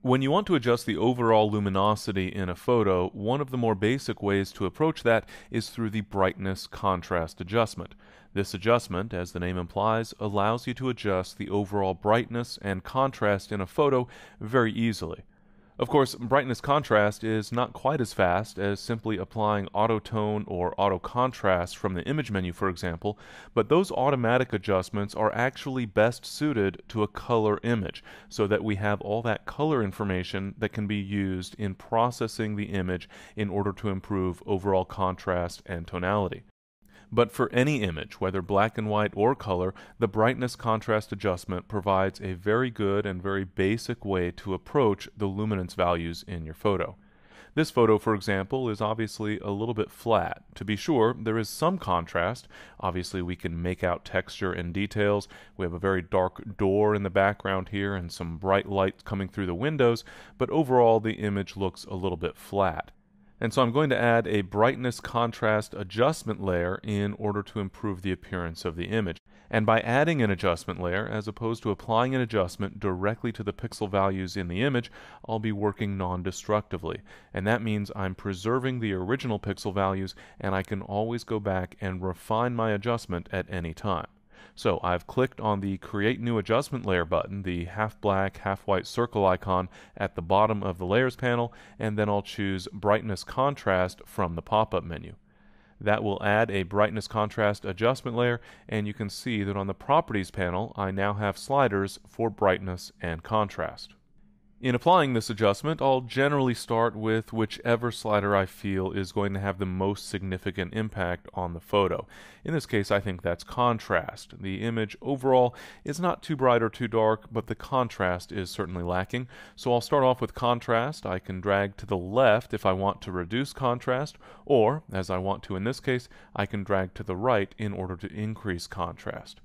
When you want to adjust the overall luminosity in a photo, one of the more basic ways to approach that is through the brightness contrast adjustment. This adjustment, as the name implies, allows you to adjust the overall brightness and contrast in a photo very easily. Of course, brightness contrast is not quite as fast as simply applying auto tone or auto contrast from the image menu, for example, but those automatic adjustments are actually best suited to a color image so that we have all that color information that can be used in processing the image in order to improve overall contrast and tonality. But for any image, whether black and white or color, the brightness contrast adjustment provides a very good and very basic way to approach the luminance values in your photo. This photo, for example, is obviously a little bit flat. To be sure, there is some contrast. Obviously, we can make out texture and details. We have a very dark door in the background here and some bright light coming through the windows, but overall the image looks a little bit flat. And so I'm going to add a brightness contrast adjustment layer in order to improve the appearance of the image. And by adding an adjustment layer, as opposed to applying an adjustment directly to the pixel values in the image, I'll be working non-destructively. And that means I'm preserving the original pixel values, and I can always go back and refine my adjustment at any time. So I've clicked on the Create New Adjustment Layer button, the half black, half white circle icon at the bottom of the Layers panel, and then I'll choose Brightness Contrast from the pop-up menu. That will add a brightness contrast adjustment layer, and you can see that on the Properties panel I now have sliders for brightness and contrast. In applying this adjustment, I'll generally start with whichever slider I feel is going to have the most significant impact on the photo. In this case, I think that's contrast. The image overall is not too bright or too dark, but the contrast is certainly lacking. So I'll start off with contrast. I can drag to the left if I want to reduce contrast, or, as I want to in this case, I can drag to the right in order to increase contrast.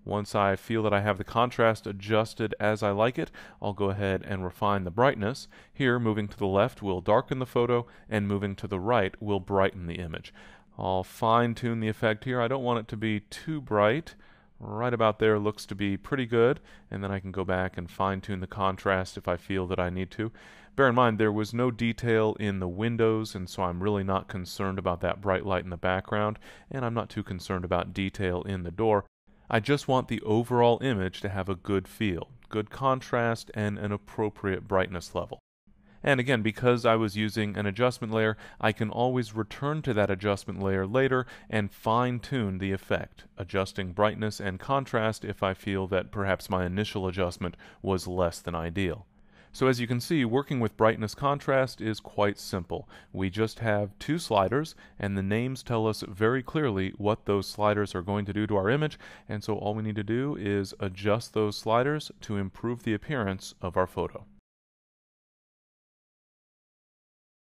Once I feel that I have the contrast adjusted as I like it, I'll go ahead and refine the brightness. Here, moving to the left will darken the photo, and moving to the right will brighten the image. I'll fine-tune the effect here. I don't want it to be too bright. Right about there looks to be pretty good, and then I can go back and fine-tune the contrast if I feel that I need to. Bear in mind, there was no detail in the windows, and so I'm really not concerned about that bright light in the background, and I'm not too concerned about detail in the door. I just want the overall image to have a good feel, good contrast, and an appropriate brightness level. And again, because I was using an adjustment layer, I can always return to that adjustment layer later and fine-tune the effect, adjusting brightness and contrast if I feel that perhaps my initial adjustment was less than ideal. So as you can see, working with brightness contrast is quite simple. We just have two sliders, and the names tell us very clearly what those sliders are going to do to our image, and so all we need to do is adjust those sliders to improve the appearance of our photo.